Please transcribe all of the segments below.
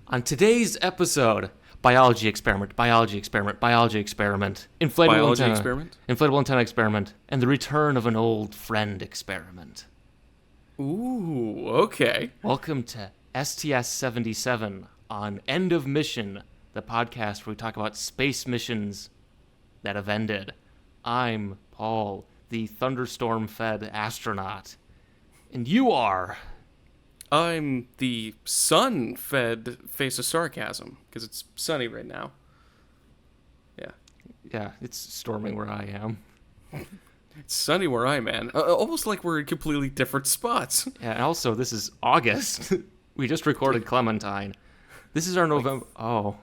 On today's episode, biology experiment, inflatable Biology antenna, experiment? inflatable antenna experiment, and the return of an old friend experiment. Ooh, okay. Welcome to STS-77 on End of Mission, the podcast where we talk about space missions that have ended. I'm Paul, the thunderstorm-fed astronaut, and you are... I'm the sun-fed face of sarcasm, because it's sunny right now. Yeah. Yeah, it's storming where I am. It's sunny where I'm at. Almost like we're in completely different spots. Yeah, and also, this is August. We just recorded Clementine. This is our November... Oh,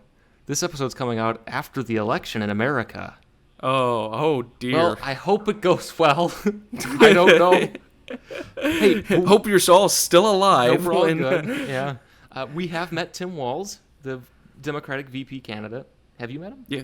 this episode's coming out after the election in America. Oh dear. Well, I hope it goes well. I don't know. Hey, hope you're all still alive. We're all good. Yeah. We have met Tim Walz, the Democratic VP candidate. Have you met him? Yeah.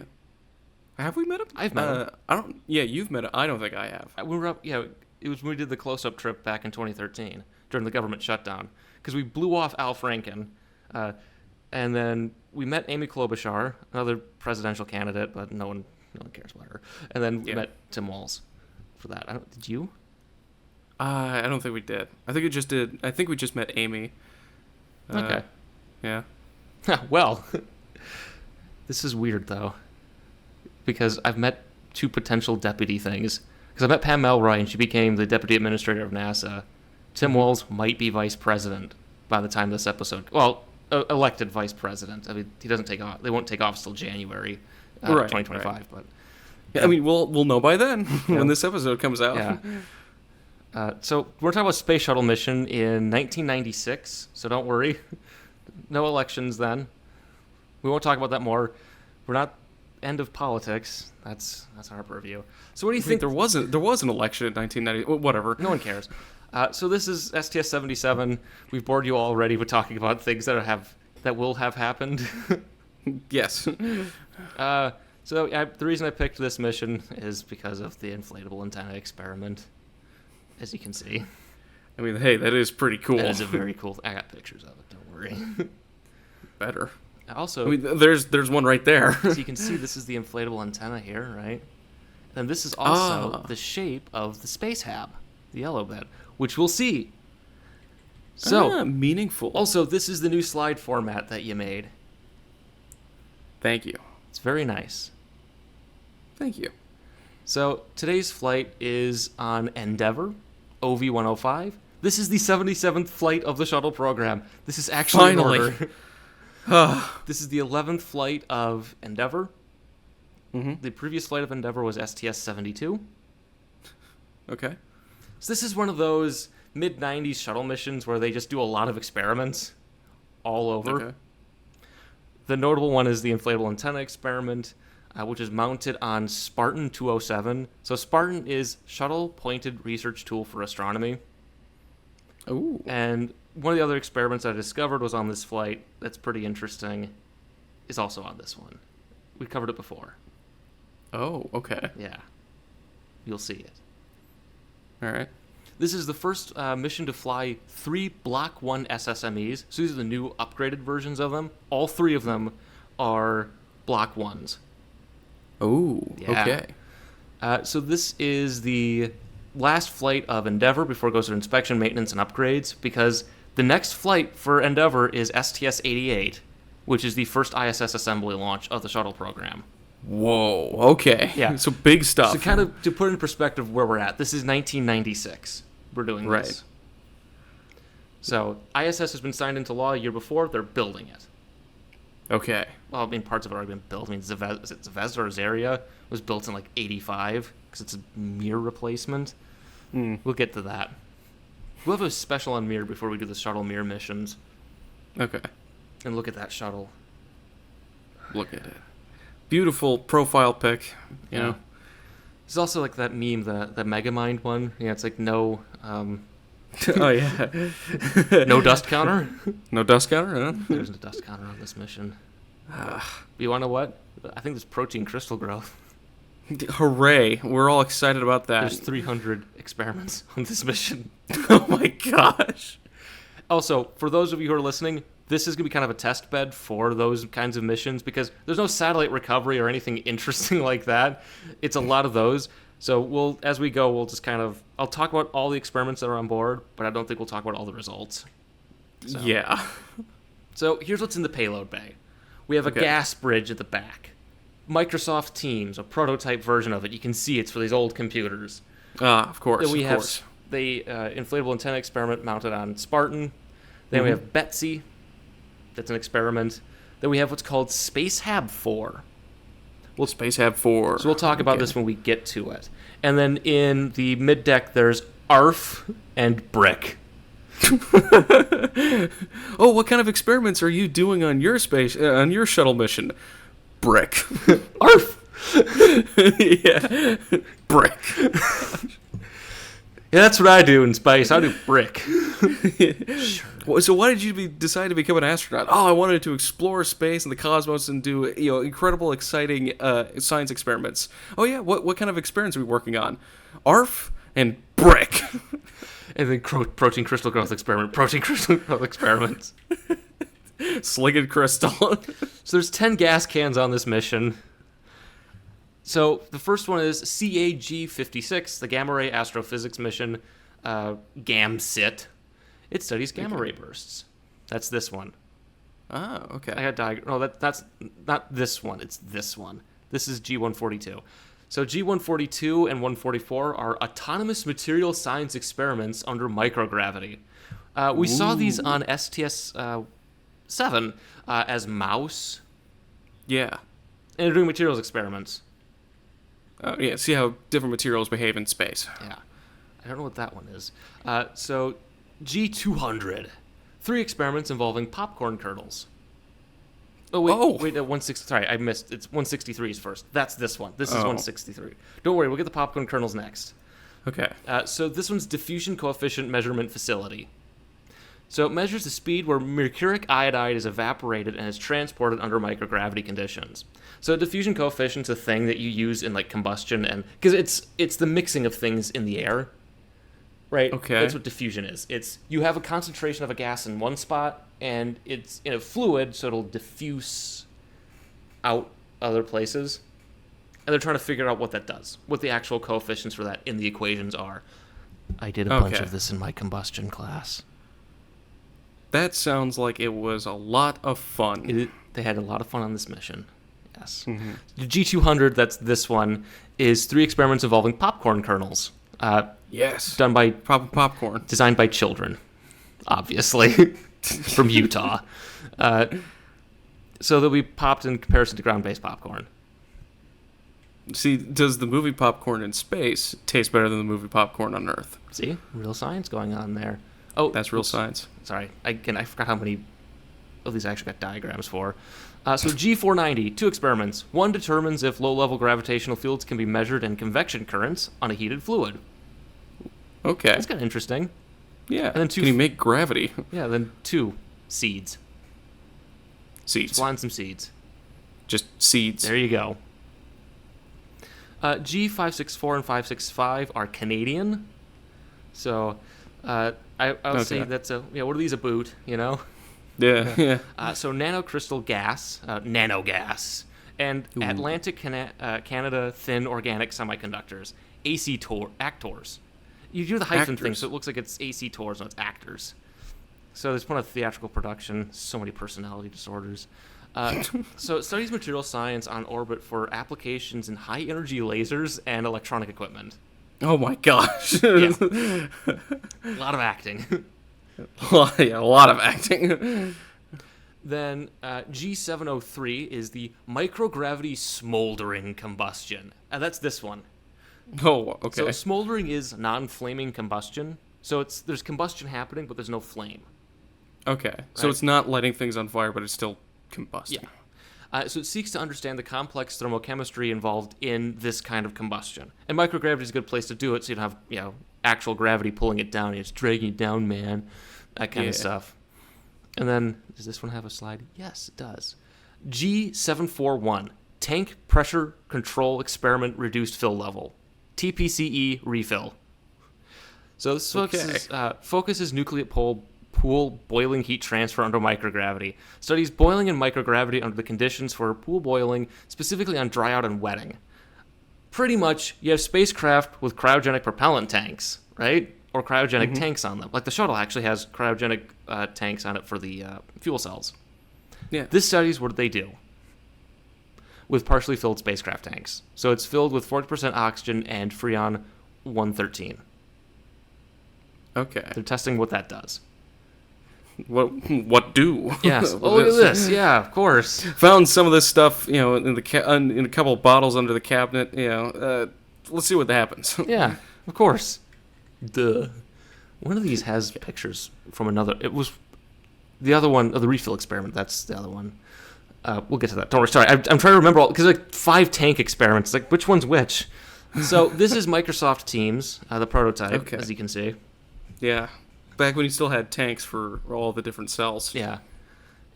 Have we met him? I've met him. I don't. Yeah, you've met him. I don't think I have. We were up. Yeah, it was when we did the close-up trip back in 2013 during the government shutdown because we blew off Al Franken, and then we met Amy Klobuchar, another presidential candidate, but no one cares about her. And then we met Tim Walz for that. Did you? I don't think we did. I think we just met Amy. Okay. Yeah. Well, this is weird though, because I've met two potential deputy things. Because I met Pam Melroy and she became the deputy administrator of NASA. Tim Walz might be vice president by the time this episode. Well, elected vice president. I mean, he doesn't take off. They won't take office till January, 2025. Right. But yeah, I mean, we'll know by then when this episode comes out. Yeah. So we're talking about space shuttle mission in 1996. So don't worry, no elections then. We won't talk about that more. We're not end of politics. That's our purview. So what do you think? There was an election in 1990. Whatever. No one cares. So this is STS-77. We've bored you already with talking about things that will have happened. Yes. The reason I picked this mission is because of the inflatable antenna experiment. As you can see. I mean, hey, that is pretty cool. That is a very cool... I got pictures of it, don't worry. Better. Also... I mean, there's one right there. So you can see this is the inflatable antenna here, right? And this is also the shape of the space hab, the yellow bit, which we'll see. So... meaningful. Also, this is the new slide format that you made. Thank you. It's very nice. Thank you. So, today's flight is on Endeavour, OV-105. This is the 77th flight of the shuttle program. This is actually finally in order. This is the 11th flight of Endeavour. Mm-hmm. The previous flight of Endeavour was STS-72. Okay. So this is one of those mid-90s shuttle missions where they just do a lot of experiments all over. Okay. The notable one is the inflatable antenna experiment, which is mounted on Spartan 207. So Spartan is shuttle-pointed research tool for astronomy. Ooh. And one of the other experiments I discovered was on this flight that's pretty interesting, is also on this one. We covered it before. Oh, okay. Yeah. You'll see it. All right. This is the first mission to fly 3 Block 1 SSMEs. So these are the new upgraded versions of them. All 3 of them are Block 1s. Oh, yeah. Okay. So this is the last flight of Endeavour before it goes to inspection, maintenance, and upgrades, because the next flight for Endeavour is STS-88, which is the first ISS assembly launch of the shuttle program. Whoa, okay. Yeah. So big stuff. So kind of to put in perspective where we're at, this is 1996. We're doing right. This. So ISS has been signed into law a year before. They're building it. Okay. Well, I mean, parts of it are already been built. I mean, Zvezda or Zarya was built in, 85, because it's a Mir replacement. We'll get to that. We'll have a special on Mir before we do the shuttle Mir missions. Okay. And look at that shuttle. Look at it. Beautiful profile pic, you know. There's also, that meme, the Megamind one. Yeah, it's no... Oh, yeah. No dust counter? No dust counter, huh? There's no dust counter on this mission. You want to know what? I think there's protein crystal growth. Hooray. We're all excited about that. There's 300 experiments on this mission. Oh my gosh. Also, for those of you who are listening, this is going to be kind of a test bed for those kinds of missions because there's no satellite recovery or anything interesting like that. It's a lot of those. So as we go, we'll just I'll talk about all the experiments that are on board, but I don't think we'll talk about all the results. So. Yeah. So here's what's in the payload bay. We have a gas bridge at the back. Microsoft Teams, a prototype version of it. You can see it's for these old computers. Of course. Then we have the inflatable antenna experiment mounted on Spartan. Then we have Betsy. That's an experiment. Then we have what's called Spacehab 4. Spacehab 4. So we'll talk about this when we get to it. And then in the mid-deck, there's ARF and BRIC. Oh, what kind of experiments are you doing on your shuttle mission? BRIC. ARF. Yeah. BRIC. Yeah, that's what I do in space. I do BRIC. Sure. So why did you decide to become an astronaut? Oh, I wanted to explore space and the cosmos and do incredible, exciting science experiments. Oh yeah, what kind of experiments are we working on? ARF and BRIC. And then protein crystal growth experiment. Protein crystal growth experiments. Sligged crystal. So there's 10 gas cans on this mission. So the first one is CAG-56, the Gamma Ray Astrophysics mission, GAMSIT. It studies gamma ray bursts. That's this one. Oh, okay. I got diagram. No, that's not this one. It's this one. This is G142. So G142 and 144 are autonomous material science experiments under microgravity. We saw these on STS-7 as mouse. Yeah. And they're doing materials experiments. Yeah, see how different materials behave in space. Yeah. I don't know what that one is. So G200. 3 experiments involving popcorn kernels. Oh, wait, 160. Sorry, I missed. It's 163 is first. That's this one. This is 163. Don't worry, we'll get the popcorn kernels next. Okay. So this one's diffusion coefficient measurement facility. So it measures the speed where mercuric iodide is evaporated and is transported under microgravity conditions. So diffusion coefficient's a thing that you use in like combustion, and because it's the mixing of things in the air, right? Okay. That's what diffusion is. It's you have a concentration of a gas in one spot, and it's in a fluid, so it'll diffuse out other places. And they're trying to figure out what that does, what the actual coefficients for that in the equations are. I did a bunch of this in my combustion class. That sounds like it was a lot of fun. They had a lot of fun on this mission. Yes. Mm-hmm. The G200, that's this one, is 3 experiments involving popcorn kernels. Yes. Done by popcorn. Designed by children, obviously, from Utah. So they'll be popped in comparison to ground-based popcorn. See, does the movie popcorn in space taste better than the movie popcorn on Earth? See? Real science going on there. Oh, that's real science. Sorry. I forgot how many of these I actually got diagrams for. So G490, 2 experiments. One determines if low-level gravitational fields can be measured in convection currents on a heated fluid. Okay. That's kind of interesting. Yeah. And then 2. Can you make gravity? Yeah, then 2 seeds. Seeds. Just blind some seeds. Just seeds. There you go. G564 and 565 are Canadian. So I'll say that's what are these about, you know? Yeah. So nanocrystal gas, nanogas, and Atlantic Canada thin organic semiconductors, actors. You do the hyphen thing, so it looks like it's AC Tors, no, it's actors. So there's plenty of theatrical production, so many personality disorders. So it studies material science on orbit for applications in high-energy lasers and electronic equipment. Oh my gosh. Yeah. A lot of acting. A lot of acting. Then G703 is the microgravity smoldering combustion. That's this one. Oh, okay. So smoldering is non-flaming combustion. So there's combustion happening, but there's no flame. Okay. Right? So it's not lighting things on fire, but it's still combusting. Yeah. So it seeks to understand the complex thermochemistry involved in this kind of combustion. And microgravity is a good place to do it, so you don't have actual gravity pulling it down. It's dragging it down, man. That kind of stuff. And then, does this one have a slide? Yes, it does. G741, Tank Pressure Control Experiment Reduced Fill Level. TPCE Refill. So this focuses nucleate pool boiling heat transfer under microgravity. Studies boiling and microgravity under the conditions for pool boiling, specifically on dryout and wetting. Pretty much, you have spacecraft with cryogenic propellant tanks, right? Or cryogenic tanks on them. Like the shuttle actually has cryogenic tanks on it for the fuel cells. Yeah. This studies what they do with partially filled spacecraft tanks. So it's filled with 40% oxygen and Freon 113. Okay. They're testing what that does. What do? Yes. Oh, look at this. Yeah, of course. Found some of this stuff, in in a couple of bottles under the cabinet. Let's see what happens. Yeah, of course. Duh. One of these has pictures from another. It was the other one, the refill experiment. That's the other one. We'll get to that. Don't worry. Sorry, I'm trying to remember all because like 5 tank experiments. Like which one's which? So this is Microsoft Teams, the prototype, as you can see. Yeah. Back when you still had tanks for all the different cells. Yeah.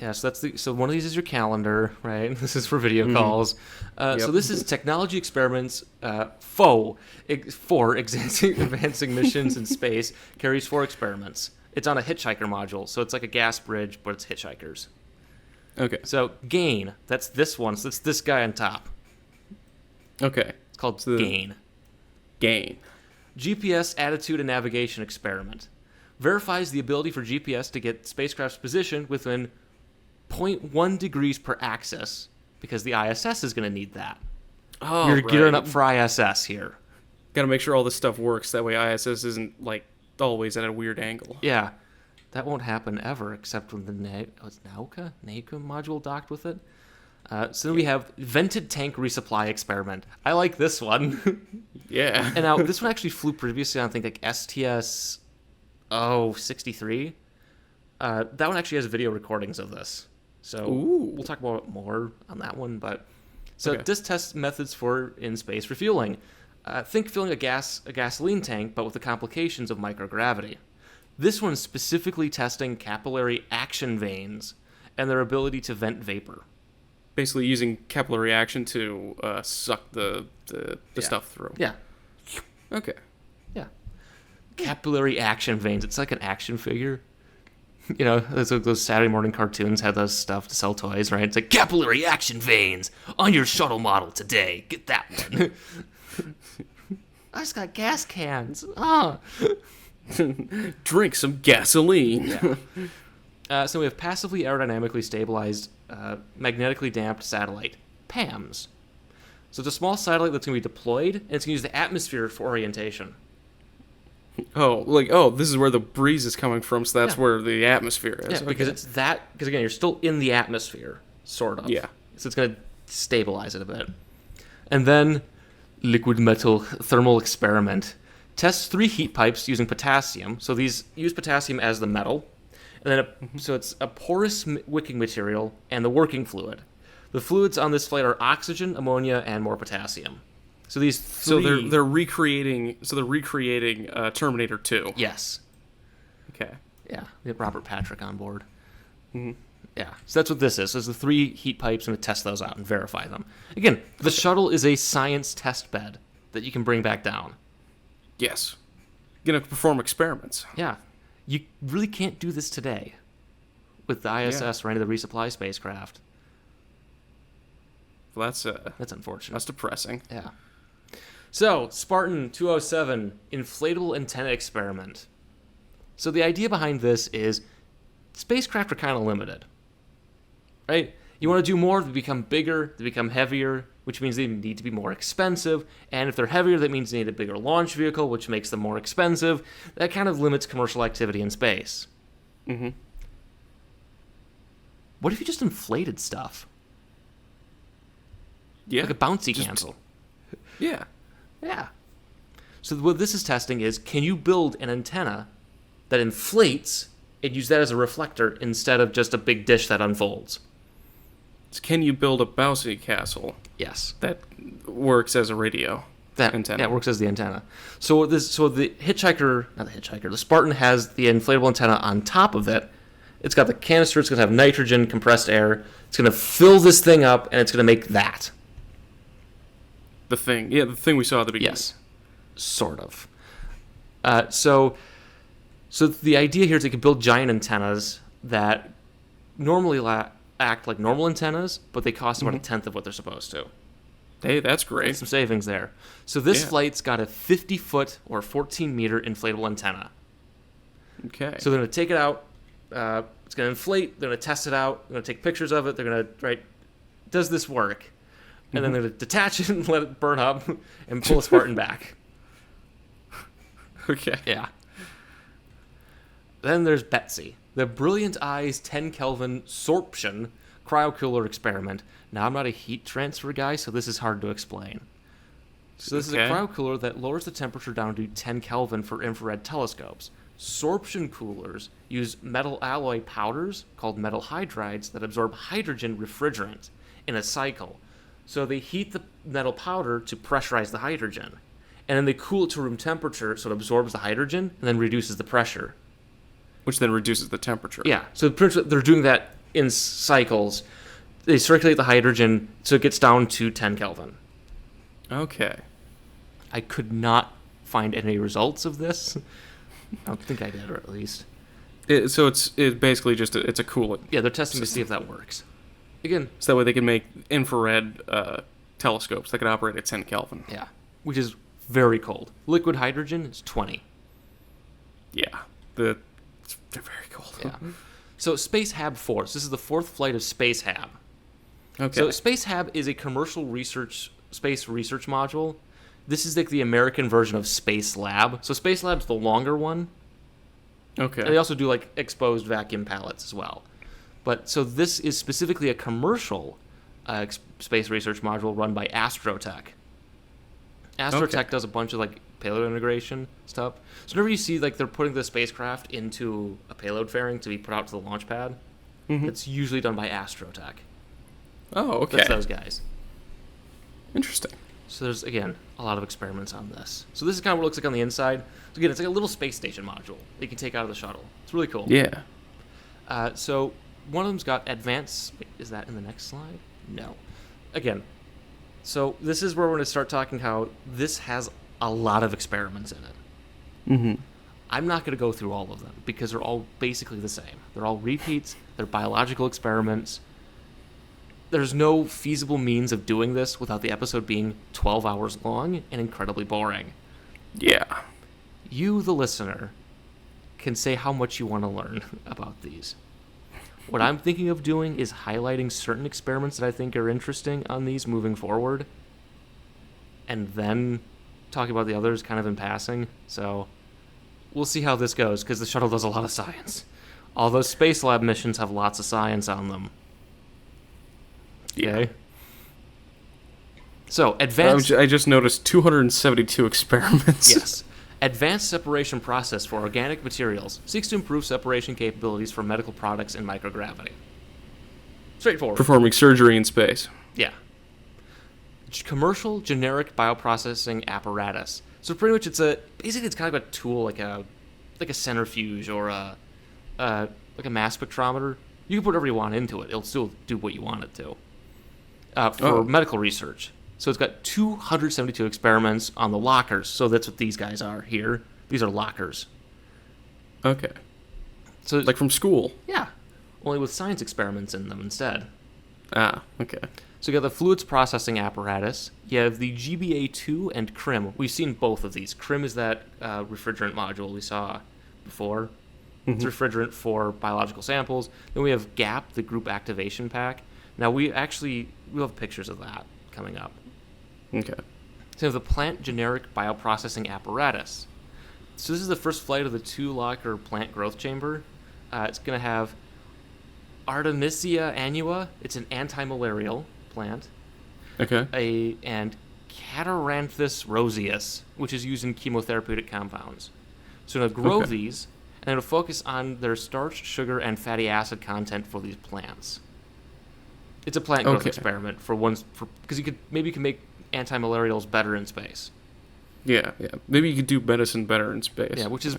Yeah, so one of these is your calendar, right? This is for video calls. So this is technology experiments for advancing missions in space, carries 4 experiments. It's on a hitchhiker module, so it's like a gas bridge, but it's hitchhikers. Okay. So GAIN, that's this one, so it's this guy on top. Okay. It's called GAIN. GAIN. GPS attitude and navigation experiment. Verifies the ability for GPS to get spacecraft's position within 0.1 degrees per axis, because the ISS is going to need that. Oh, You're gearing up for ISS here. Got to make sure all this stuff works. That way ISS isn't, like, always at a weird angle. Yeah. That won't happen ever, except when the NAUCA module docked with it. So then we have vented tank resupply experiment. I like this one. Yeah. And now, this one actually flew previously on, I think, like STS-77. That one actually has video recordings of this. So we'll talk about more on that one. But so this tests methods for in-space refueling. Think filling a gasoline tank, but with the complications of microgravity. This one's specifically testing capillary action veins and their ability to vent vapor. Basically using capillary action to suck the stuff through. Yeah. Okay. Yeah. Capillary action veins. It's like an action figure. You know, those Saturday morning cartoons had those stuff to sell toys, right? It's like capillary action veins on your shuttle model today. Get that one. I just got gas cans. Oh. Drink some gasoline. Yeah. So we have passively aerodynamically stabilized, magnetically damped satellite, PAMS. So it's a small satellite that's going to be deployed, and it's going to use the atmosphere for orientation. This is where the breeze is coming from, so that's where the atmosphere is. Yeah, because because again, you're still in the atmosphere, sort of. Yeah. So it's going to stabilize it a bit. And then, liquid metal thermal experiment. Tests 3 heat pipes using potassium. So these use potassium as the metal. And then, so it's a porous wicking material and the working fluid. The fluids on this flight are oxygen, ammonia, and more potassium. So these 3... So they're recreating Terminator 2. Yes. Okay. Yeah. We have Robert Patrick on board. Mm-hmm. Yeah. So that's what this is. So it's the 3 heat pipes, and we test those out and verify them. Again, the shuttle is a science test bed that you can bring back down. Yes. You're going to perform experiments. Yeah. You really can't do this today with the ISS or any of the resupply spacecraft. Well, that's unfortunate. That's depressing. Yeah. So, Spartan 207 inflatable antenna experiment. So the idea behind this is spacecraft are kind of limited, right? You want to do more, they become bigger, they become heavier, which means they need to be more expensive. And if they're heavier, that means they need a bigger launch vehicle, which makes them more expensive. That kind of limits commercial activity in space. Mm-hmm. What if you just inflated stuff? Yeah. Like a bouncy castle. Yeah. Yeah. So what this is testing is, can you build an antenna that inflates and use that as a reflector instead of just a big dish that unfolds? Can you build a bouncy castle? Yes. That works as a radio antenna. Yeah, it works as the antenna. So the Spartan has the inflatable antenna on top of it. It's got the canister, it's going to have nitrogen, compressed air. It's going to fill this thing up, and it's going to make that. The thing we saw at the beginning. Yes. Sort of. So So the idea here is they could build giant antennas that normally act like normal antennas, but they cost about a tenth of what they're supposed to. Hey, that's great. Some savings there. So this flight's got a 50-foot or 14-meter inflatable antenna. Okay. So they're going to take it out. It's going to inflate. They're going to test it out. They're going to take pictures of it. They're going to, does this work? And then they're going to detach it and let it burn up and pull a Spartan back. Okay. Yeah. Then there's Betsy, the Brilliant Eyes 10 Kelvin sorption cryocooler experiment. Now, I'm not a heat transfer guy, so this is hard to explain. So this is a cryocooler that lowers the temperature down to 10 Kelvin for infrared telescopes. Sorption coolers use metal alloy powders called metal hydrides that absorb hydrogen refrigerant in a cycle. So they heat the metal powder to pressurize the hydrogen, and then they cool it to room temperature so it absorbs the hydrogen and then reduces the pressure. Which then reduces the temperature. Yeah, so they're doing that in cycles. They circulate the hydrogen so it gets down to 10 Kelvin. Okay. I could not find any results of this. I don't think I did, or at least. So it's basically just it's a coolant. Yeah, they're testing to see if that works. Again, so that way they can make infrared telescopes that can operate at 10 Kelvin. Yeah, which is very cold. Liquid hydrogen is 20. Yeah, they're very cold. Yeah. So Space Hab 4. So this is the fourth flight of Space Hab. Okay. So Space Hab is a commercial space research module. This is like the American version of Space Lab. So Space Lab's the longer one. Okay. And they also do like exposed vacuum pallets as well. But so this is specifically a commercial space research module run by Astrotech. Astrotech does a bunch of like payload integration stuff. So whenever you see like they're putting the spacecraft into a payload fairing to be put out to the launch pad, it's usually done by Astrotech. Oh, okay. That's those guys. Interesting. So there's, again, a lot of experiments on this. So this is kind of what it looks like on the inside. So again, it's like a little space station module that you can take out of the shuttle. It's really cool. Yeah. So one of them's got advanced... Wait, is that in the next slide? No. Again, so this is where we're going to start talking how this has a lot of experiments in it. Mm-hmm. I'm not going to go through all of them because they're all basically the same. They're all repeats. They're biological experiments. There's no feasible means of doing this without the episode being 12 hours long and incredibly boring. Yeah. You, the listener, can say how much you want to learn about these. What I'm thinking of doing is highlighting certain experiments that I think are interesting on these moving forward, and then talking about the others kind of in passing. So we'll see how this goes, because the shuttle does a lot of science. All those Space Lab missions have lots of science on them. Okay. So, advanced... I just noticed 272 experiments. Yes. Advanced separation process for organic materials seeks to improve separation capabilities for medical products in microgravity. Straightforward. Performing surgery in space. Yeah. Commercial generic bioprocessing apparatus. So pretty much basically it's kind of a tool like a centrifuge or a mass spectrometer. You can put whatever you want into it. It'll still do what you want it to. For medical research. So it's got 272 experiments on the lockers. So that's what these guys are here. These are lockers. Okay. So like from school? Yeah. Only with science experiments in them instead. Ah, okay. So you got the fluids processing apparatus. You have the GBA2 and CRIM. We've seen both of these. CRIM is that refrigerant module we saw before. Mm-hmm. It's refrigerant for biological samples. Then we have GAP, the group activation pack. Now we'll have pictures of that coming up. Okay. So the plant generic bioprocessing apparatus. So this is the first flight of the 2-locker plant growth chamber. It's going to have Artemisia annua. It's an anti-malarial plant. Okay. And Cataranthus roseus, which is used in chemotherapeutic compounds. So to grow these, and it'll focus on their starch, sugar, and fatty acid content for these plants. It's a plant growth experiment because you can make anti-malarials better in space. Yeah. Maybe you could do medicine better in space. Yeah, which is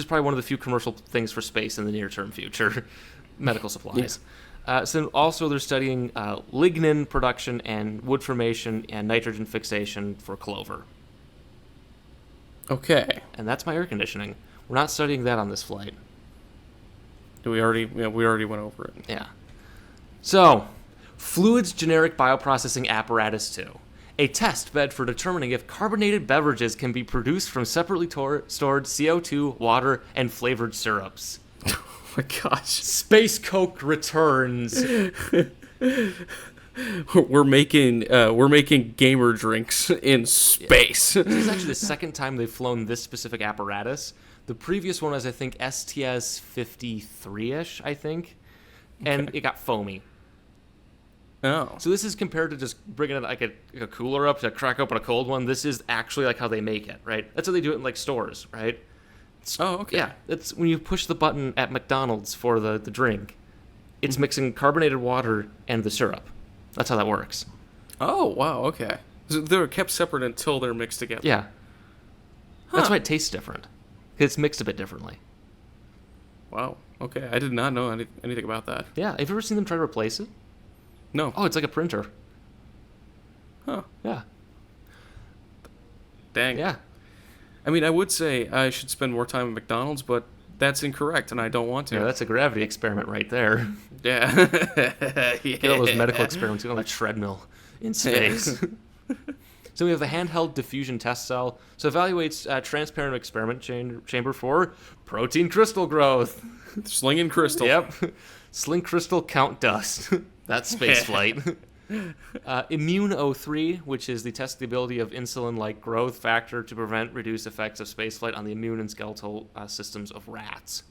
probably one of the few commercial things for space in the near-term future, medical supplies. Yeah. So also they're studying lignin production and wood formation and nitrogen fixation for clover. Okay. And that's my air conditioning. We're not studying that on this flight. We already went over it. Yeah. So, Fluids Generic Bioprocessing Apparatus 2. A test bed for determining if carbonated beverages can be produced from separately stored CO2, water, and flavored syrups. Oh my gosh. Space Coke returns. We're making gamer drinks in space. This is actually the second time they've flown this specific apparatus. The previous one was, I think, STS-73-ish, I think. And it got foamy. Oh. So this is compared to just bringing it like a cooler up to crack open a cold one. This is actually like how they make it, right? That's how they do it in like stores, right? Oh, okay. Yeah, it's when you push the button at McDonald's for the drink, it's mixing carbonated water and the syrup. That's how that works. Oh, wow, okay. So they're kept separate until they're mixed together. Yeah. That's why it tastes different. It's mixed a bit differently. Wow, okay. I did not know anything about that. Yeah, have you ever seen them try to replace it? No. Oh, it's like a printer. Huh. Yeah. Dang. Yeah. I mean, I would say I should spend more time at McDonald's, but that's incorrect, and I don't want to. Yeah, that's a gravity experiment right there. Yeah. Get all those medical experiments on a treadmill in space. So we have the handheld diffusion test cell. So evaluates transparent experiment chamber for protein crystal growth. Slinging crystal. Yep. Sling crystal count dust. That's space flight. Immune 03, which is the test the ability of insulin-like growth factor to prevent reduced effects of spaceflight on the immune and skeletal systems of rats.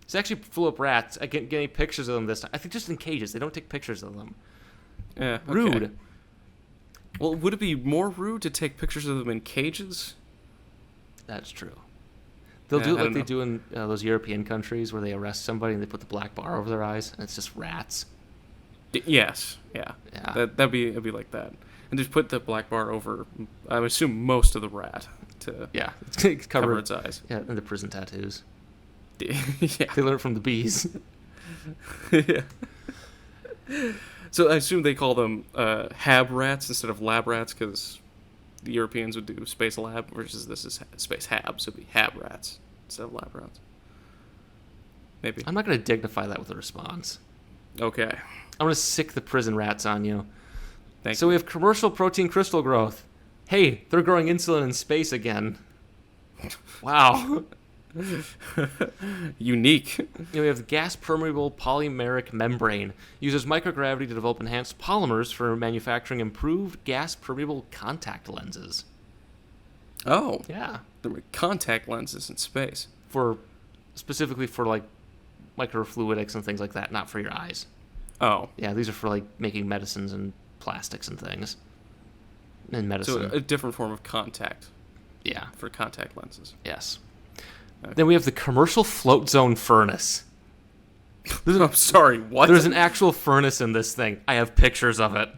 It's actually flew up rats. I can't get any pictures of them this time. I think just in cages. They don't take pictures of them. Yeah. Okay. Rude. Well, would it be more rude to take pictures of them in cages? That's true. They'll do it I like don't they know. do in those European countries where they arrest somebody and they put the black bar over their eyes, and it's just rats. Yes. Yeah. Yeah. That'd be like that, and just put the black bar over. I would assume most of the rat to Yeah. It's cover its eyes. Yeah, and the prison tattoos. Yeah. They learn it from the bees. Yeah. So I assume they call them hab rats instead of lab rats because the Europeans would do space lab versus this is space hab, so it'd be hab rats instead of lab rats. Maybe. I'm not going to dignify that with a response. Okay. I'm going to sick the prison rats on you. Thank So we have commercial protein crystal growth. Hey, they're growing insulin in space again. Wow. Unique. We have the gas permeable polymeric membrane. Uses microgravity to develop enhanced polymers for manufacturing improved gas permeable contact lenses. Oh. Yeah. There were contact lenses in space. Specifically for like microfluidics and things like that, not for your eyes. Oh. Yeah, these are for like making medicines and plastics and things. And medicine. So a different form of contact Yeah. for contact lenses. Yes. Okay. Then we have the commercial float zone furnace. I'm sorry, what? There's an actual furnace in this thing. I have pictures of it.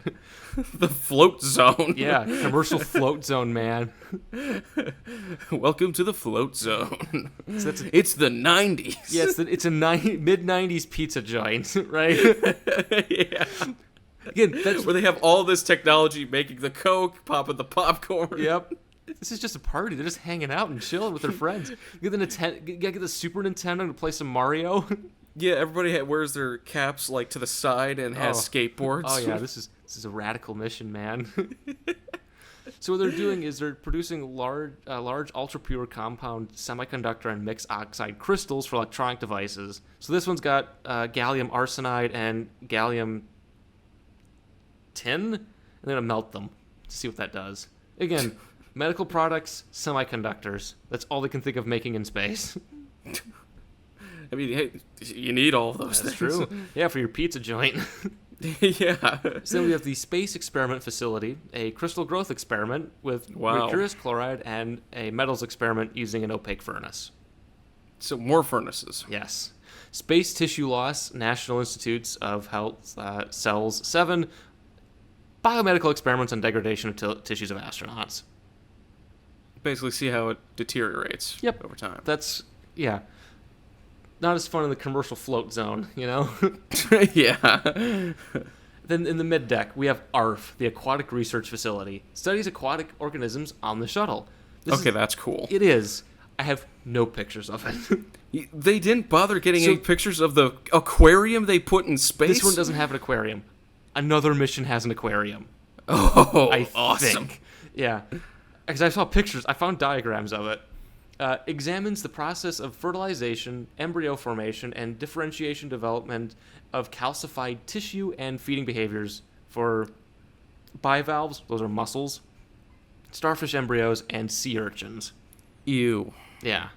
The float zone. Yeah, commercial float zone, man. Welcome to the float zone. So that's It's the 90s. Yeah, it's a mid-90s pizza joint, right? Yeah. Again, that's Where they have all this technology making the Coke, popping the popcorn. Yep. This is just a party. They're just hanging out and chilling with their friends. Get the Super Nintendo to play some Mario. Yeah, everybody wears their caps like to the side and has skateboards. Oh yeah, this is a radical mission, man. So what they're doing is they're producing large ultra pure compound semiconductor and mixed oxide crystals for electronic devices. So this one's got gallium arsenide and gallium tin, and they're gonna melt them to see what that does. Again, medical products, semiconductors. That's all they can think of making in space. I mean, hey, you need all of those That's things. true. Yeah, for your pizza joint. Yeah. So then we have the Space Experiment Facility, a crystal growth experiment with Wow. mercurous chloride, and a metals experiment using an opaque furnace. So more furnaces. Yes. Space Tissue Loss, National Institutes of Health, Cells 7, biomedical experiments on degradation of tissues of astronauts. Basically see how it deteriorates Yep. over time. That's, yeah. Not as fun in the commercial float zone, you know? Yeah. Then in the mid-deck, we have ARF, the Aquatic Research Facility. Studies aquatic organisms on the shuttle. Okay, that's cool. It is. I have no pictures of it. They didn't bother getting So- any pictures of the aquarium they put in space? This one doesn't have an aquarium. Another mission has an aquarium. Oh, I awesome. think. Yeah. Because I saw pictures. I found diagrams of it. Examines the process of fertilization, embryo formation, and differentiation development of calcified tissue and feeding behaviors for bivalves, those are mussels, starfish embryos, and sea urchins. Ew. Yeah.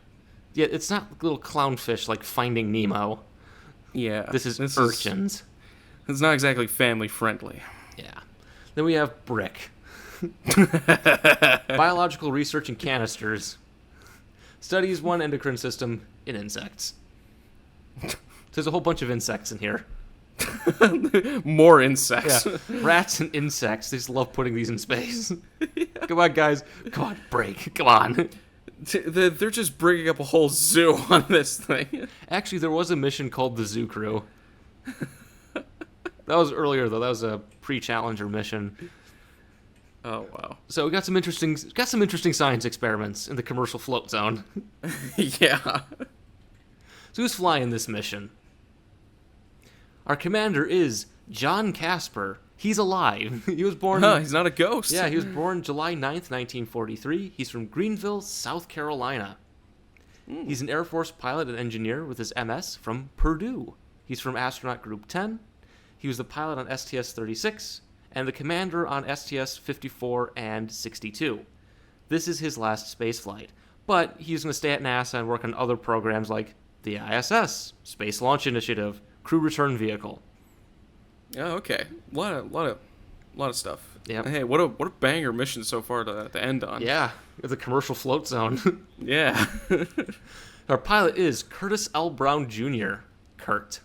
Yeah, it's not little clownfish like Finding Nemo. Yeah. This is urchins. It's not exactly family friendly. Yeah. Then we have BRIC. Biological research in canisters. Studies one endocrine system in insects. There's a whole bunch of insects in here. More insects. Yeah. Rats and insects. They just love putting these in space. Come on, guys. Come on, break. Come on. They're just bringing up a whole zoo on this thing. Actually, there was a mission called the Zoo Crew. That was earlier, though. That was a pre-Challenger mission. Oh, wow. So we got some interesting science experiments in the commercial float zone. Yeah. So who's flying this mission? Our commander is John Casper. He's alive. He was born... He's not a ghost. Yeah, he was born July 9th, 1943. He's from Greenville, South Carolina. He's an Air Force pilot and engineer with his MS from Purdue. He's from Astronaut Group 10. He was the pilot on STS-76 and the commander on STS-54 and 62. This is his last spaceflight. But he's going to stay at NASA and work on other programs like the ISS, Space Launch Initiative, Crew Return Vehicle. Oh, okay. A lot of stuff. Yep. Hey, what a banger mission so far to end on. Yeah, the commercial float zone. Yeah. Our pilot is Curtis L. Brown Jr., Kurt.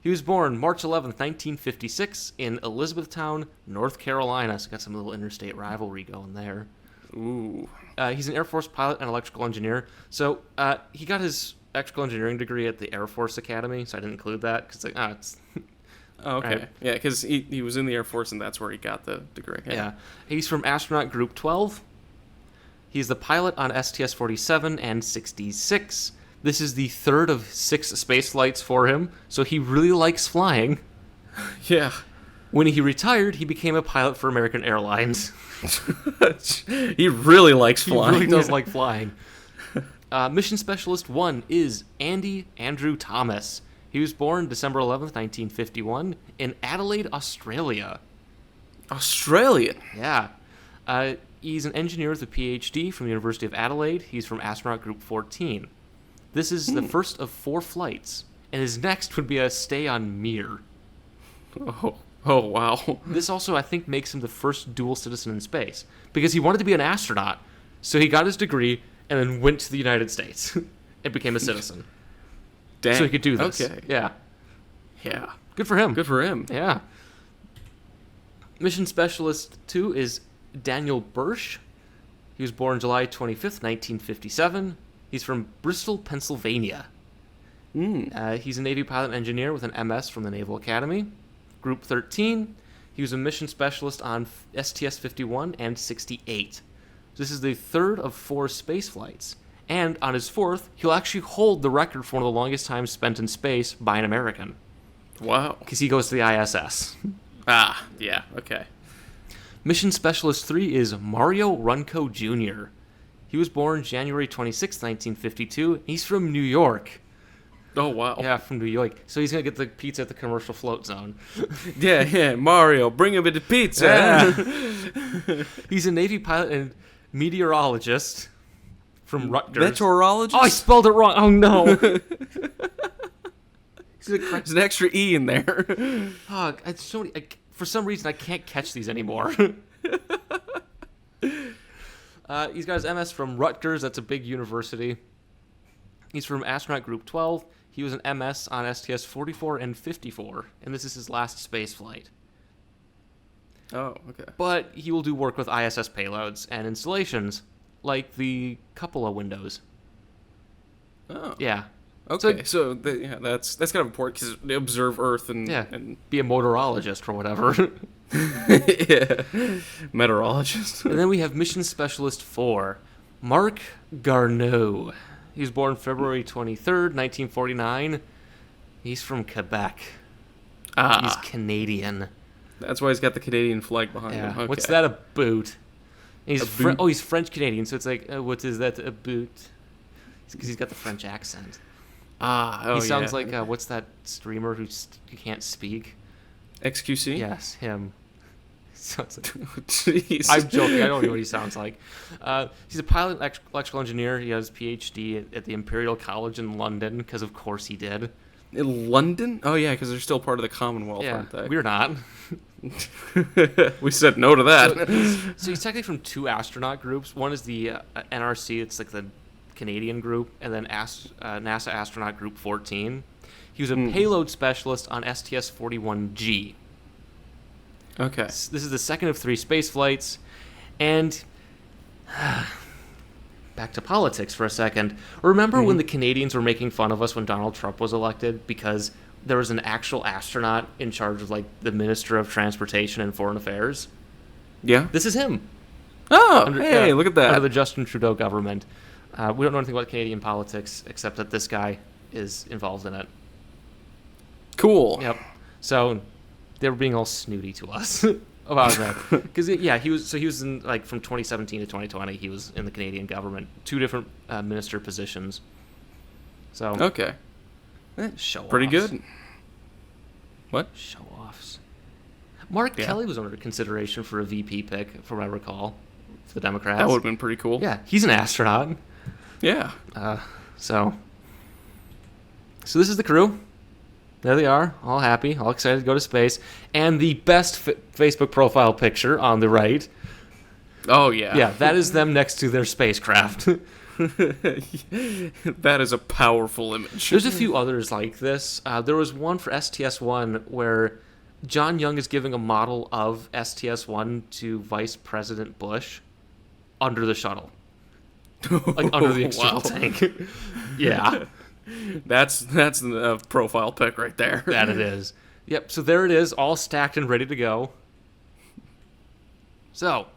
He was born March 11th, 1956 in Elizabethtown, North Carolina. So got some little interstate rivalry going there. Ooh. He's an Air Force pilot and electrical engineer. So he got his electrical engineering degree at the Air Force Academy, so I didn't include that because it's... Oh, okay. Right. Yeah, because he was in the Air Force and that's where he got the degree. Yeah. He's from Astronaut Group 12. He's the pilot on STS-47 and 66. This is the third of 6 space flights for him, so he really likes flying. Yeah. When he retired, he became a pilot for American Airlines. He really likes flying. He really does like flying. Mission Specialist 1 is Andy Andrew Thomas. He was born December 11th, 1951 in Adelaide, Australia. Australian? Yeah. He's an engineer with a PhD from the University of Adelaide. He's from Astronaut Group 14. This is the first of 4 flights, and his next would be a stay on Mir. Oh, wow. This also, I think, makes him the first dual citizen in space, because he wanted to be an astronaut, so he got his degree and then went to the United States and became a citizen. Dang. So he could do this. Okay. Yeah. Yeah. Good for him. Good for him. Yeah. Mission Specialist 2 is Daniel Bursch. He was born July 25th, 1957. He's from Bristol, Pennsylvania. He's a Navy pilot and engineer with an MS from the Naval Academy. Group 13. He was a mission specialist on STS-51 and 68. This is the third of 4 space flights. And on his 4th, he'll actually hold the record for one of the longest times spent in space by an American. Wow. Because he goes to the ISS. Ah, yeah, okay. Mission Specialist 3 is Mario Runco Jr. He was born January 26, 1952. He's from New York. Oh, wow. Yeah, from New York. So he's going to get the pizza at the commercial float zone. Yeah, Mario, bring him a pizza. Yeah. He's a Navy pilot and meteorologist from Rutgers. Meteorologist? Oh, I spelled it wrong. Oh, no. There's an extra E in there. Oh, for some reason, I can't catch these anymore. He's got his MS from Rutgers. That's a big university. He's from Astronaut Group 12. He was an MS on STS-44 and 54, and this is his last space flight. Oh, okay. But he will do work with ISS payloads and installations, like the cupola windows. Oh. Yeah. Okay, so that's kind of important because they observe Earth and... Yeah, and be a motorologist or whatever. yeah, meteorologist. And then we have Mission Specialist 4, Mark Garneau. He was born February 23rd, 1949. He's from Quebec. He's Canadian. That's why he's got the Canadian flag behind him. Okay. What's that, a boot? He's A boot? he's French Canadian, so it's like, what is that, a boot? Because he's got the French accent. Oh, He sounds like, what's that streamer who can't speak? XQC? Yes, him. Sounds like, Jeez. I'm joking. I don't know what he sounds like. He's a pilot and electrical engineer. He has his PhD at the Imperial College in London, because of course he did. In London? Oh, yeah, because they're still part of the Commonwealth, Yeah, aren't they? we're not. We said no to that. So he's technically from two astronaut groups. One is the NRC, it's like the Canadian group, and then NASA Astronaut Group 14. He was a payload specialist on STS-41G. Okay. This is the second of 3 space flights, and back to politics for a second. Remember when the Canadians were making fun of us when Donald Trump was elected because there was an actual astronaut in charge of like the Minister of Transportation and Foreign Affairs? Yeah? This is him. Oh, hey, look at that. Under the Justin Trudeau government. We don't know anything about Canadian politics except that this guy is involved in it. Cool. Yep. So they were being all snooty to us about that. Because he was in like from 2017 to 2020. He was in the Canadian government, 2 different minister positions. So Okay. show Pretty good. What? Show offs. Mark Kelly was under consideration for a VP pick, from what I recall, for the Democrats. That would have been pretty cool. Yeah, he's an astronaut. Yeah. So this is the crew. There they are, all happy, all excited to go to space. And the best Facebook profile picture on the right. Oh, yeah. Yeah, that is them next to their spacecraft. That is a powerful image. There's a few others like this. There was one for STS-1 where John Young is giving a model of STS-1 to Vice President Bush under the shuttle. Like under the exchange tank. Yeah. That's the profile pic right there. That it is. Yep, so there it is, all stacked and ready to go. So,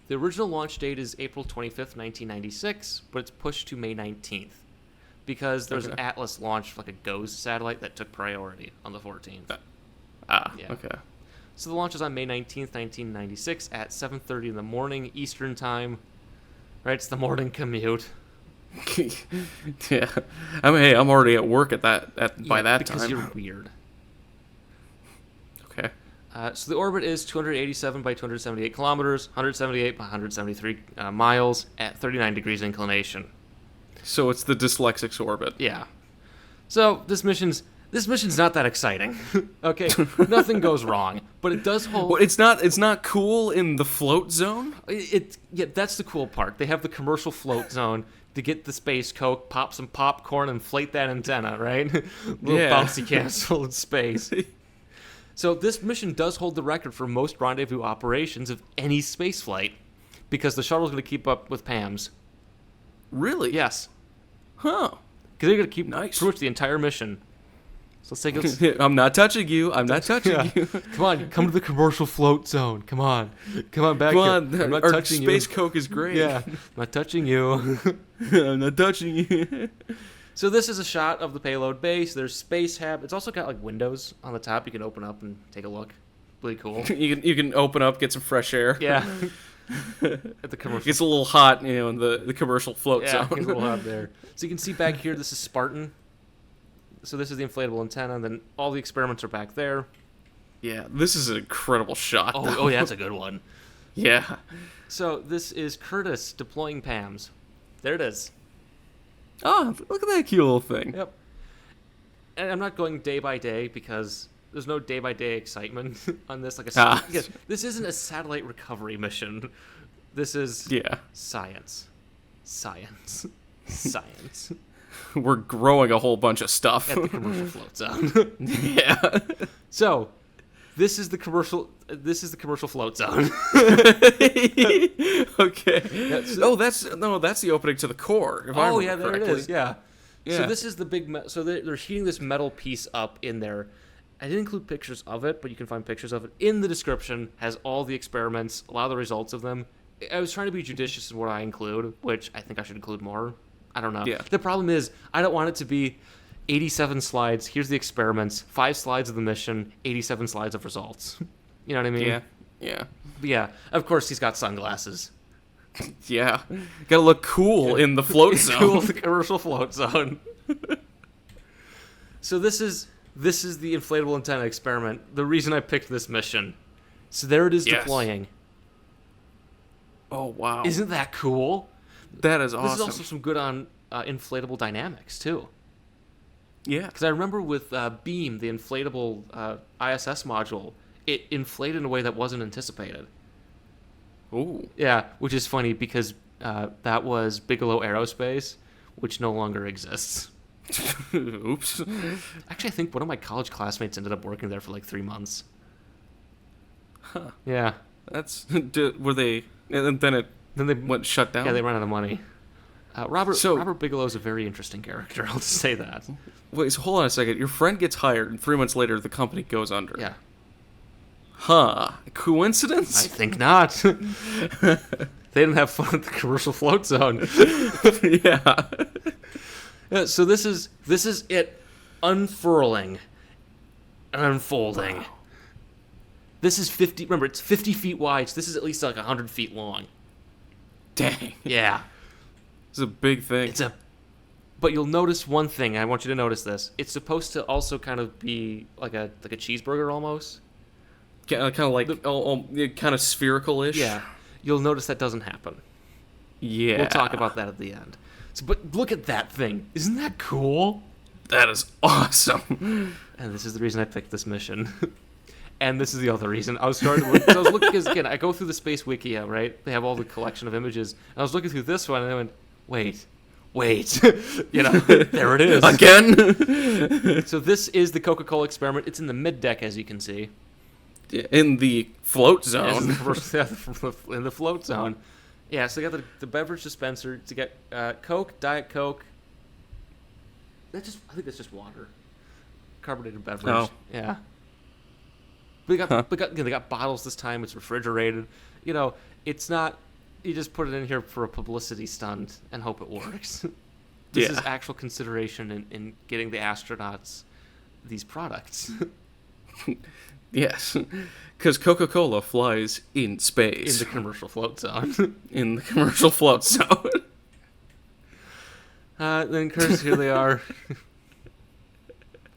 the original launch date is April 25th, 1996, but it's pushed to May 19th because there's an Atlas launch, like a GOES satellite, that took priority on the 14th. Okay. So the launch is on May 19th, 1996 at 7:30 in the morning Eastern Time. Right, it's the morning commute. Yeah. I mean, hey, I'm already at work by that time. Because you're weird. Okay. So the orbit is 287 by 278 kilometers, 178 by 173 miles at 39 degrees inclination. So it's the dyslexic's orbit. Yeah. So this mission's not that exciting. Okay, nothing goes wrong, but it does hold. Well, it's not cool in the float zone. Yeah, that's the cool part. They have the commercial float zone to get the space coke, pop some popcorn, inflate that antenna, right? Little bouncy castle in space. So this mission does hold the record for most rendezvous operations of any space flight, because the shuttle's going to keep up with PAMS. Really? Yes. Huh. Because they're going to keep Nice. pretty much the entire mission. So let's take it. I'm not touching you. I'm not touching you. Come on, come to the commercial float zone. Come on back Come here. on. I'm not Our touching space you. coke is great. Yeah, I'm not touching you. I'm not touching you. So this is a shot of the payload base. There's space hab. It's also got like windows on the top. You can open up and take a look. Really cool. You can open up, get some fresh air. Yeah. At the commercial. It's a little hot, in the commercial float Yeah, zone. it's a little hot there. So you can see back here. This is Spartan. So this is the inflatable antenna, and then all the experiments are back there. Yeah, this is an incredible shot. Oh yeah, that's a good one. Yeah. So this is Curtis deploying PAMS. There it is. Oh, look at that cute little thing. Yep. And I'm not going day by day because there's no day by day excitement on this. This isn't a satellite recovery mission. This is science. We're growing a whole bunch of stuff. At the commercial float zone. Yeah. So, this is the commercial float zone. Okay. That's the opening to the core. If I remember there it correctly. is. Yeah. Yeah. So this is the big. So they're heating this metal piece up in there. I didn't include pictures of it, but you can find pictures of it in the description. Has all the experiments, a lot of the results of them. I was trying to be judicious in what I include, which I think I should include more. I don't know. Yeah. The problem is, I don't want it to be 87 slides. Here's the experiments. 5 slides of the mission. 87 slides of results. You know what I mean? Yeah. But yeah. Of course, he's got sunglasses. Yeah. Gotta look cool in the float zone. Cool, the commercial float zone. So this is the inflatable antenna experiment. The reason I picked this mission. So there it is deploying. Oh, wow. Isn't that cool? That is awesome. This is also some good on inflatable dynamics, too. Yeah. Because I remember with Beam, the inflatable ISS module, it inflated in a way that wasn't anticipated. Ooh. Yeah, which is funny because that was Bigelow Aerospace, which no longer exists. Oops. Actually, I think one of my college classmates ended up working there for like 3 months. Huh. Yeah. That's... Were they... And then they went shut down? Yeah, they ran out of money. Robert So- Bigelow is a very interesting character. I'll just say that. Wait, so hold on a second. Your friend gets hired, and 3 months later, the company goes under. Yeah. Huh. I Coincidence? think not. They didn't have fun at the commercial float zone. Yeah. Yeah, so this is it unfurling and unfolding. Wow. This is 50. Remember, it's 50 feet wide. So this is at least like 100 feet long. Dang. Yeah, This is a big thing. But you'll notice one thing. I want you to notice this. It's supposed to also kind of be like a cheeseburger almost. Kind of like kind of spherical-ish. Yeah. You'll notice that doesn't happen. Yeah. We'll talk about that at the end. So, but look at that thing. Isn't that cool? That is awesome. And this is the reason I picked this mission. And this is the other reason. I was starting to look. I was looking because again, I go through the Space Wiki, right? They have all the collection of images. And I was looking through this one, and I went, wait. You know, there it is Again. So this is the Coca-Cola experiment. It's in the mid deck, as you can see. In the float Yes, zone. in the float zone. Yeah, so they got the beverage dispenser to get Coke, Diet Coke. I think that's just water, carbonated beverage. Oh. Yeah. But they got bottles this time. It's refrigerated. You know, it's not. You just put it in here for a publicity stunt and hope it works. This is actual consideration in getting the astronauts these products. Yes, because Coca-Cola flies in space. In the commercial float zone. In the commercial float zone. Then, Curtis, here they are.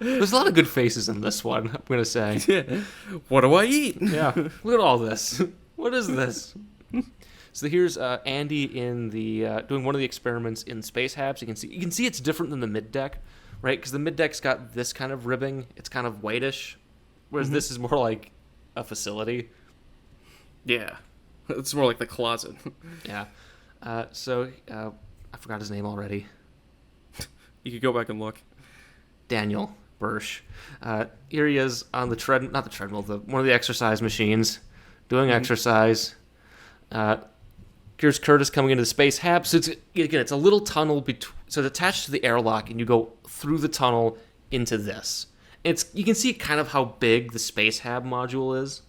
There's a lot of good faces in this one, I'm going to say. Yeah. What do I eat? Yeah. Look at all this. What is this? So here's Andy in the doing one of the experiments in Space Habs. You can see it's different than the mid deck, right? Because the mid deck's got this kind of ribbing. It's kind of whitish, whereas this is more like a facility. Yeah. It's more like the closet. Yeah. So I forgot his name already. You could go back and look. Daniel Bursch. Here he is on the not the treadmill, one of the exercise machines, doing exercise. Here's Curtis coming into the Space Hab. So it's a little tunnel so it's attached to the airlock, and you go through the tunnel into this. You can see kind of how big the Space Hab module is.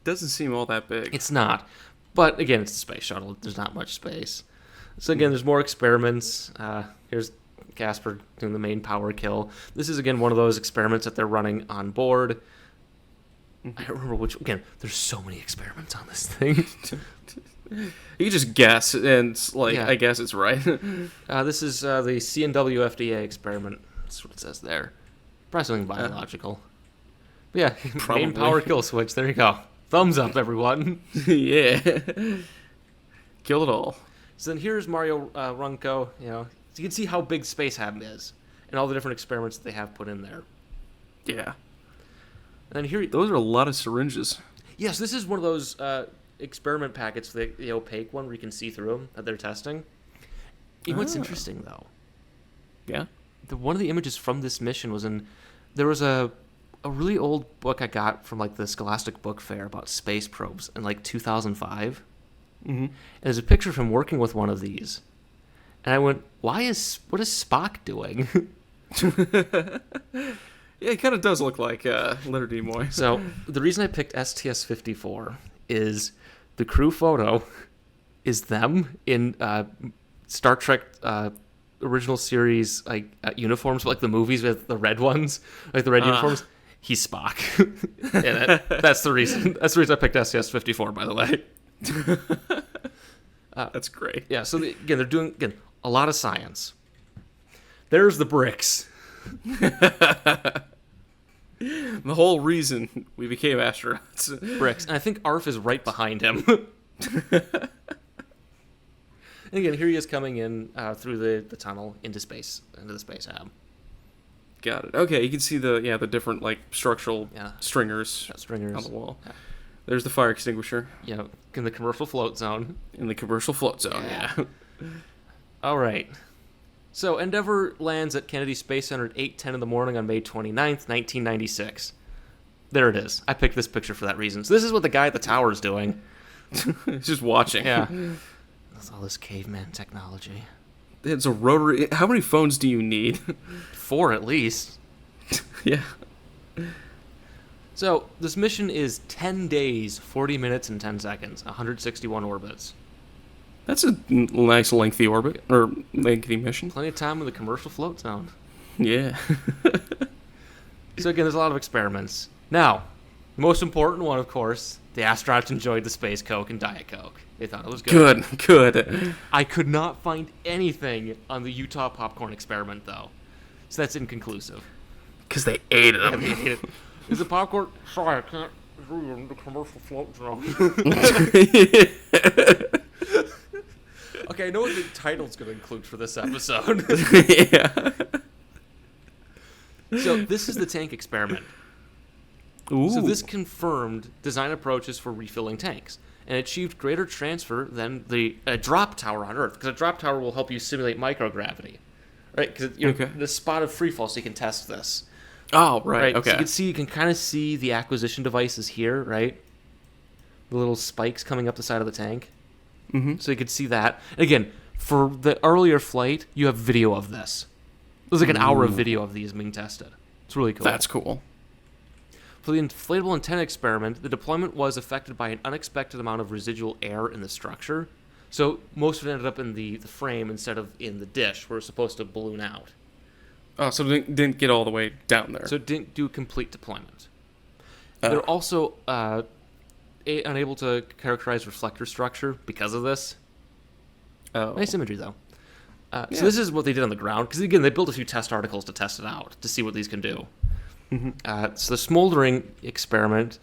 Doesn't seem all that big. It's not, but again, it's a space shuttle. There's not much space. So again, there's more experiments. Here's Casper doing the main power kill. This is again one of those experiments that they're running on board. I don't remember which. Again, there's so many experiments on this thing. You just guess, and I guess it's right. This is the CNW FDA experiment. That's what it says there. Probably something biological. But yeah, Probably. main power kill switch. There you go. Thumbs up, everyone. Yeah. Kill it all. So then here's Mario Runco. You know, so you can see how big Space Hab is, and all the different experiments that they have put in there. Yeah. And then here, Those are a lot of syringes. yes, this is one of those experiment packets, the opaque one where you can see through them that they're testing. You know what's interesting though? Yeah. One of the images from this mission was there was a really old book I got from like the Scholastic Book Fair about space probes in like 2005. Mm-hmm. And there's a picture of him working with one of these, and I went, what is Spock doing? Yeah, it kind of does look like Leonard Nimoy. So the reason I picked STS-74 is the crew photo is them in Star Trek original series like uniforms, like the movies with the red ones, like the red uniforms. He's Spock. That's the reason. That's the reason I picked STS-74, by the way. That's great. Yeah. So again, they're doing a lot of science. There's the BRICs. The whole reason we became astronauts. BRICs, and I think ARF is right behind him. And again, here he is coming in through the tunnel into space, into the space hab. Got it. Okay, you can see the different like structural stringers on the wall. Yeah. There's the fire extinguisher. Yeah, in the commercial float zone. In the commercial float zone, yeah. All right. So Endeavour lands at Kennedy Space Center at 8:10 in the morning on May 29th, 1996. There it is. I picked this picture for that reason. So this is what the guy at the tower is doing. He's just watching. Yeah. That's all this caveman technology. It's a rotary. How many phones do you need? 4 at least. Yeah. So this mission is 10 days, 40 minutes, and 10 seconds, 161 orbits. That's a nice lengthy orbit, or lengthy mission. Plenty of time in the commercial float zone. Yeah. So again, there's a lot of experiments. Now, the most important one, of course, the astronauts enjoyed the Space Coke and Diet Coke. They thought it was good. Good. I could not find anything on the Utah popcorn experiment, though. So that's inconclusive. Because they ate them. Yeah, they ate it. Is it popcorn? Sorry, I can't do the commercial float zone. Okay, I know what the title's going to include for this episode. Yeah. So this is the tank experiment. Ooh. So this confirmed design approaches for refilling tanks and achieved greater transfer than the drop tower on Earth, because a drop tower will help you simulate microgravity, right? Because you're the spot of free fall, so you can test this. Oh, right. Okay. So you can kind of see the acquisition devices here, right? The little spikes coming up the side of the tank. Mm-hmm. So you could see that. And again, for the earlier flight, you have video of this. There's like an hour of video of these being tested. It's really cool. That's cool. For the inflatable antenna experiment, the deployment was affected by an unexpected amount of residual air in the structure. So most of it ended up in the frame instead of in the dish, where it's supposed to balloon out. Oh, so it didn't get all the way down there. So it didn't do complete deployment. They're also unable to characterize reflector structure because of this. Oh. Nice imagery, though. So this is what they did on the ground, because again, they built a few test articles to test it out, to see what these can do. Mm-hmm. So the smoldering experiment,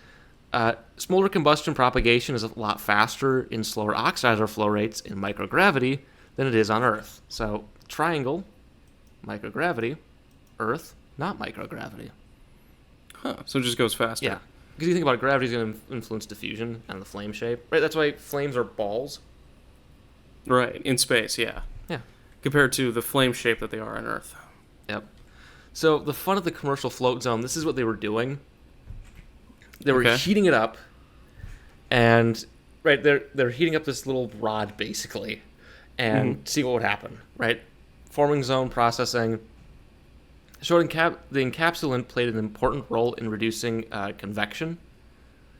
smolder combustion propagation is a lot faster in slower oxidizer flow rates in microgravity than it is on Earth. So triangle, microgravity, Earth, not microgravity. Huh. So it just goes faster. Yeah. Because you think about it, gravity is going to influence diffusion and the flame shape. Right, that's why flames are balls. Right, in space, yeah. Yeah. Compared to the flame shape that they are on Earth. Yep. So the fun of the commercial float zone, this is what they were doing. They were heating it up, and right, they're heating up this little rod basically, and see what would happen. Right, forming zone processing. Showed the encapsulant played an important role in reducing convection,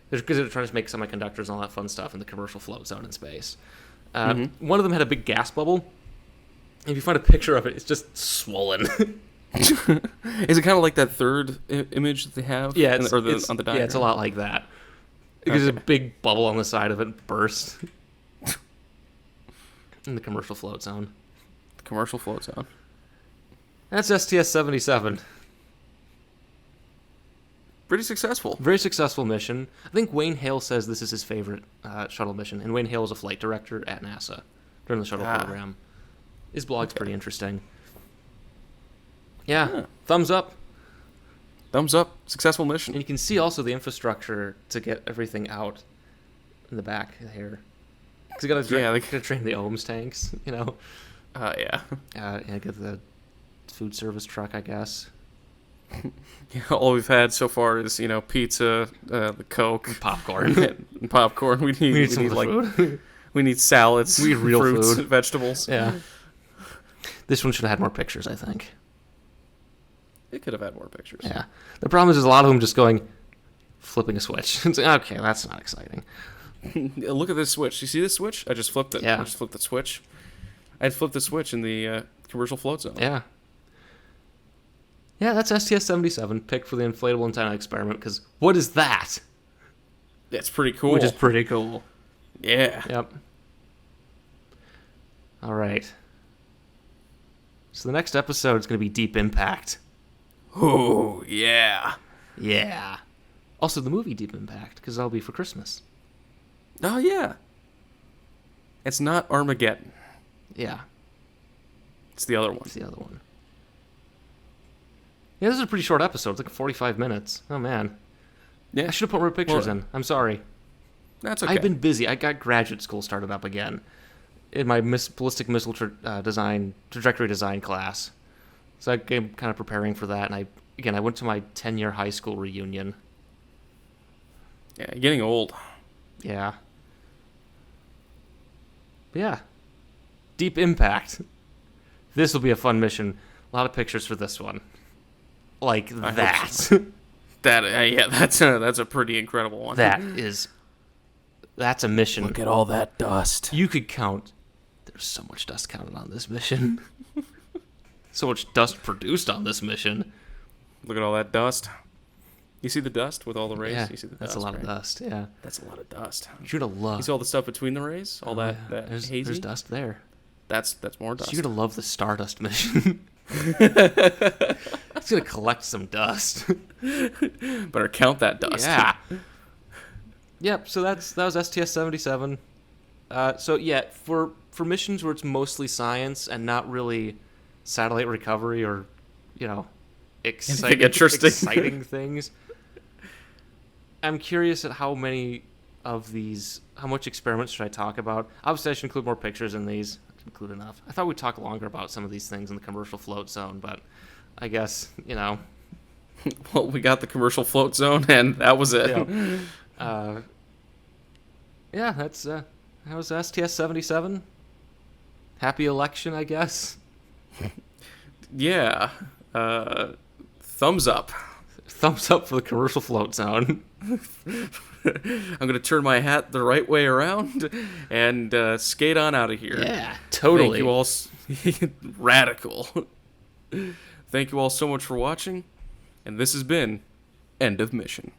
because they're trying to make semiconductors and all that fun stuff in the commercial float zone in space. One of them had a big gas bubble. If you find a picture of it, it's just swollen. Is it kind of like that third image that they have? Yeah, on the diagram? Yeah, it's a lot like that. Because there's a big bubble on the side of it burst. In the commercial float zone. The commercial float zone. That's STS-77. Pretty successful. Very successful mission. I think Wayne Hale says this is his favorite shuttle mission, and Wayne Hale is a flight director at NASA during the shuttle program. His blog's pretty interesting. Yeah, thumbs up. Thumbs up. Successful mission. And you can see also the infrastructure to get everything out in the back here. Because you gotta train the ohms tanks, you know. Yeah. Get the food service truck, I guess. Yeah, all we've had so far is, pizza, the Coke, and popcorn. And popcorn. We need some food. We need salads. We need real fruits, food. Vegetables. Yeah. This one should have had more pictures, I think. It could have had more pictures. Yeah. The problem is a lot of them just flipping a switch. It's like, okay, that's not exciting. Look at this switch. You see this switch? I just flipped it. Yeah. I just flipped the switch. I had flipped the switch, and the commercial float zone. Yeah. Yeah, that's STS-77, picked for the inflatable antenna experiment, because what is that? That's pretty cool. Which is pretty cool. Yeah. Yep. All right. So the next episode is going to be Deep Impact. Oh, yeah. Yeah. Also, the movie Deep Impact, because that'll be for Christmas. Oh, yeah. It's not Armageddon. Yeah. It's the other one. It's the other one. Yeah, this is a pretty short episode. It's like 45 minutes. Oh, man. Yeah. I should have put more pictures in. I'm sorry. That's okay. I've been busy. I got graduate school started up again in my ballistic missile trajectory design class. So I'm kind of preparing for that. And I went to my 10-year high school reunion. Yeah, you're getting old. Yeah. But yeah. Deep Impact. This will be a fun mission. A lot of pictures for this one. Like that. So. That's a pretty incredible one. That's a mission. Look at all that dust. You could count. There's so much dust counted on this mission. So much dust produced on this mission. Look at all that dust. You see the dust with all the rays? Yeah, You see the that's dust, a lot right? of dust. Yeah, That's a lot of dust. you're gonna love. You see all the stuff between the rays? All that hazy? There's dust there. That's more dust. So you're gonna love the Stardust mission. It's gonna collect some dust. Better count that dust. Yeah. Yep. So that was STS-77. So yeah, for missions where it's mostly science and not really satellite recovery or, exciting exciting things. I'm curious at how much experiments should I talk about? Obviously, I should include more pictures in these. I didn't include enough. I thought we'd talk longer about some of these things in the commercial float zone, but I guess, Well, we got the commercial float zone, and that was it. Yeah, that was STS-77. Happy election, I guess. Yeah. Thumbs up. Thumbs up for the commercial float zone. I'm going to turn my hat the right way around and skate on out of here. Yeah, totally. Thank you all. Radical. Thank you all so much for watching. And this has been End of Mission.